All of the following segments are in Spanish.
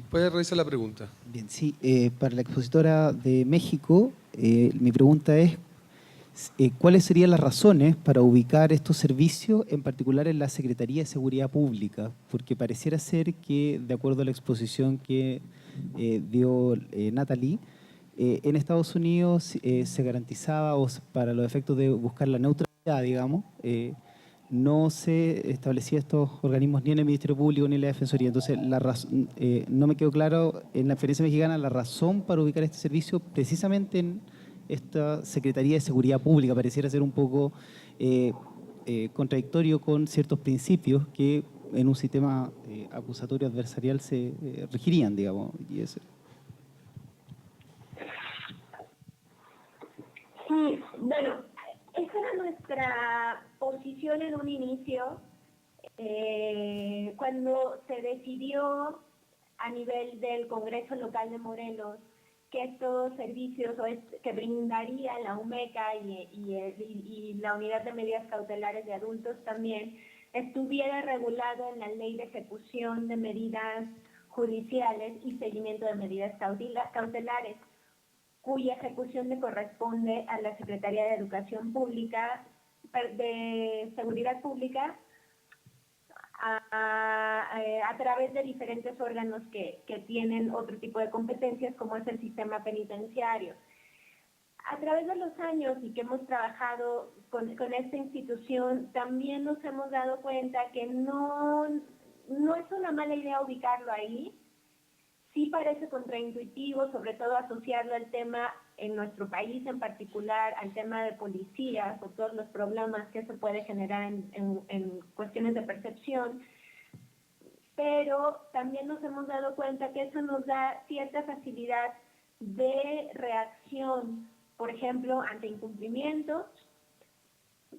Puede revisar la pregunta. Bien, sí. Para la expositora de México, mi pregunta es, ¿cuáles serían las razones para ubicar estos servicios, en particular en la Secretaría de Seguridad Pública? Porque pareciera ser que, de acuerdo a la exposición que dio Natalie, en Estados Unidos se garantizaba, para los efectos de buscar la neutralidad, digamos, no se establecía estos organismos ni en el Ministerio Público ni en la Defensoría. Entonces, no me quedó claro en la experiencia mexicana la razón para ubicar este servicio precisamente en esta Secretaría de Seguridad Pública. Pareciera ser un poco contradictorio con ciertos principios que en un sistema acusatorio adversarial se regirían, digamos. Y eso. Sí, bueno, esa era nuestra posición en un inicio, cuando se decidió a nivel del Congreso Local de Morelos que estos servicios que brindaría la UMECA y la Unidad de Medidas Cautelares de Adultos también estuviera regulado en la Ley de Ejecución de Medidas Judiciales y Seguimiento de Medidas Cautelares, cuya ejecución le corresponde a la Secretaría de Educación Pública, de Seguridad Pública, a través de diferentes órganos que tienen otro tipo de competencias, como es el sistema penitenciario. A través de los años y que hemos trabajado con esta institución, también nos hemos dado cuenta que no es una mala idea ubicarlo ahí. Sí parece contraintuitivo, sobre todo asociarlo al tema en nuestro país en particular, al tema de policías, por todos los problemas que eso puede generar en cuestiones de percepción, pero también nos hemos dado cuenta que eso nos da cierta facilidad de reacción, por ejemplo, ante incumplimientos,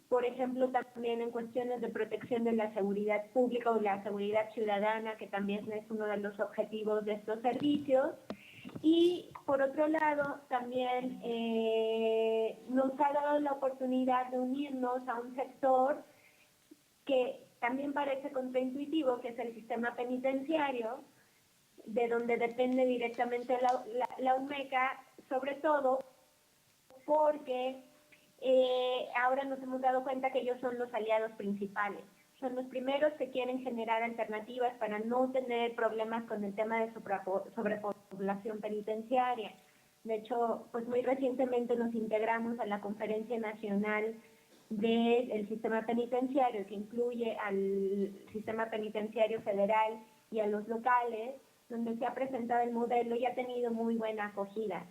por ejemplo, también en cuestiones de protección de la seguridad pública o la seguridad ciudadana, que también es uno de los objetivos de estos servicios. Y por otro lado, también nos ha dado la oportunidad de unirnos a un sector que también parece contraintuitivo, que es el sistema penitenciario, de donde depende directamente la UMECA, sobre todo porque ahora nos hemos dado cuenta que ellos son los aliados principales. Son los primeros que quieren generar alternativas para no tener problemas con el tema de sobrepoblación penitenciaria. De hecho, pues muy recientemente nos integramos a la Conferencia Nacional del Sistema Penitenciario, que incluye al Sistema Penitenciario Federal y a los locales, donde se ha presentado el modelo y ha tenido muy buena acogida.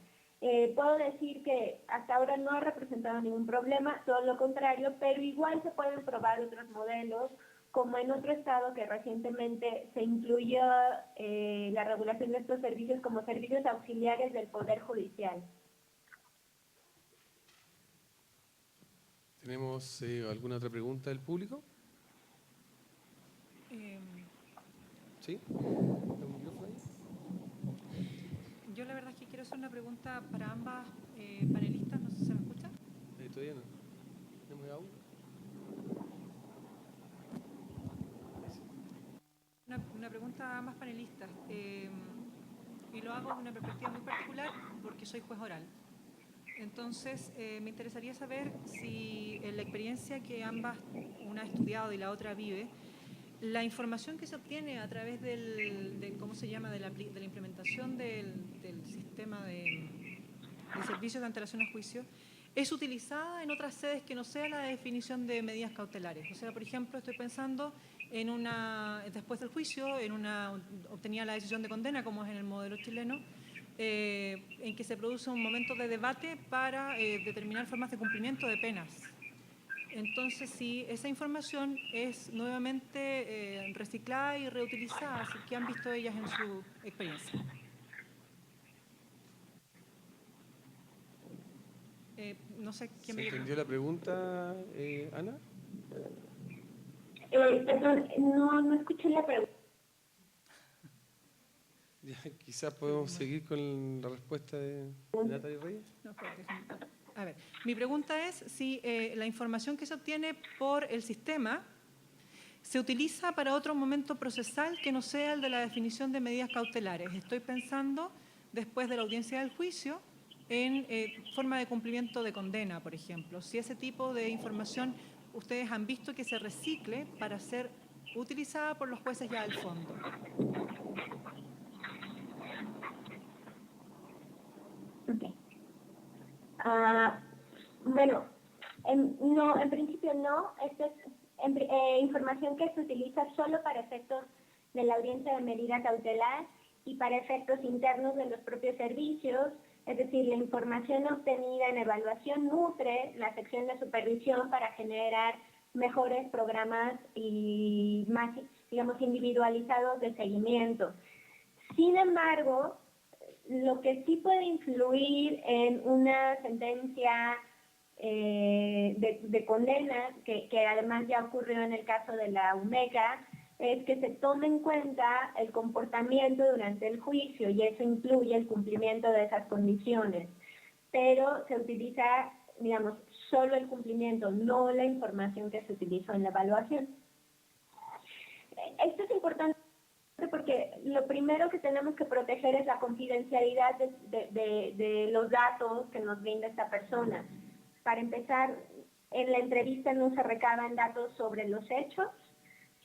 Puedo decir que hasta ahora no ha representado ningún problema, todo lo contrario, pero igual se pueden probar otros modelos, como en otro estado que recientemente se incluyó la regulación de estos servicios como servicios auxiliares del Poder Judicial. ¿Tenemos alguna otra pregunta del público? ¿Sí? Yo la verdad es que quiero hacer una pregunta para ambas panelistas, no sé si se me escucha. Todavía no. ¿Tenemos audio? Una pregunta a ambas panelistas, y lo hago desde una perspectiva muy particular porque soy juez oral. Entonces, me interesaría saber si en la experiencia que ambas, una ha estudiado y la otra vive, la información que se obtiene a través ¿cómo se llama?, de la implementación del sistema de servicios de antelación a juicio, es utilizada en otras sedes que no sea la definición de medidas cautelares. O sea, por ejemplo, estoy pensando en después del juicio, obtenía la decisión de condena, como es en el modelo chileno, en que se produce un momento de debate para determinar formas de cumplimiento de penas. Entonces, si esa información es nuevamente reciclada y reutilizada, ¿qué han visto ellas en su experiencia? No sé quién me... ¿Se entendió la pregunta, Ana? Perdón, no escuché la pregunta. Ya, quizás podemos seguir con la respuesta de Natalie Reyes. No, a ver, mi pregunta es si la información que se obtiene por el sistema se utiliza para otro momento procesal que no sea el de la definición de medidas cautelares. Estoy pensando, después de la audiencia del juicio, en forma de cumplimiento de condena, por ejemplo. Si ese tipo de información ustedes han visto que se recicle para ser utilizada por los jueces ya al fondo. Okay. Bueno, no, en principio no. Esta es información que se utiliza solo para efectos de la audiencia de medida cautelar y para efectos internos de los propios servicios. Es decir, la información obtenida en evaluación nutre la sección de supervisión para generar mejores programas y más, digamos, individualizados de seguimiento. Sin embargo, lo que sí puede influir en una sentencia de condena, que además ya ocurrió en el caso de la UMECA, es que se tome en cuenta el comportamiento durante el juicio y eso incluye el cumplimiento de esas condiciones. Pero se utiliza, digamos, solo el cumplimiento, no la información que se utilizó en la evaluación. Esto es importante porque lo primero que tenemos que proteger es la confidencialidad de los datos que nos brinda esta persona. Para empezar, en la entrevista no se recaban datos sobre los hechos,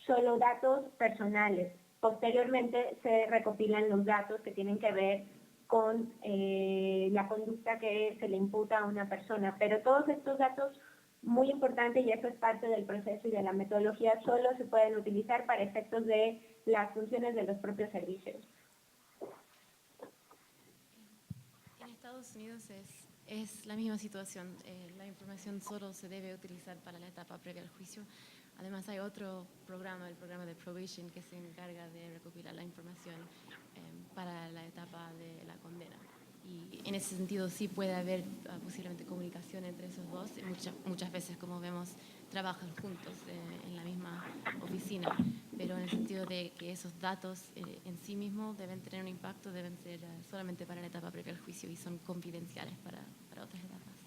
solo datos personales. Posteriormente se recopilan los datos que tienen que ver con la conducta que se le imputa a una persona. Pero todos estos datos, muy importantes, y eso es parte del proceso y de la metodología, solo se pueden utilizar para efectos de las funciones de los propios servicios. En Estados Unidos es la misma situación. La información solo se debe utilizar para la etapa previa al juicio. Además hay otro programa, el programa de probation, que se encarga de recopilar la información para la etapa de la condena. Y en ese sentido sí puede haber posiblemente comunicación entre esos dos. Muchas veces, como vemos, trabajan juntos en la misma oficina, pero en el sentido de que esos datos en sí mismos deben tener un impacto, deben ser solamente para la etapa previa al juicio y son confidenciales para otras etapas.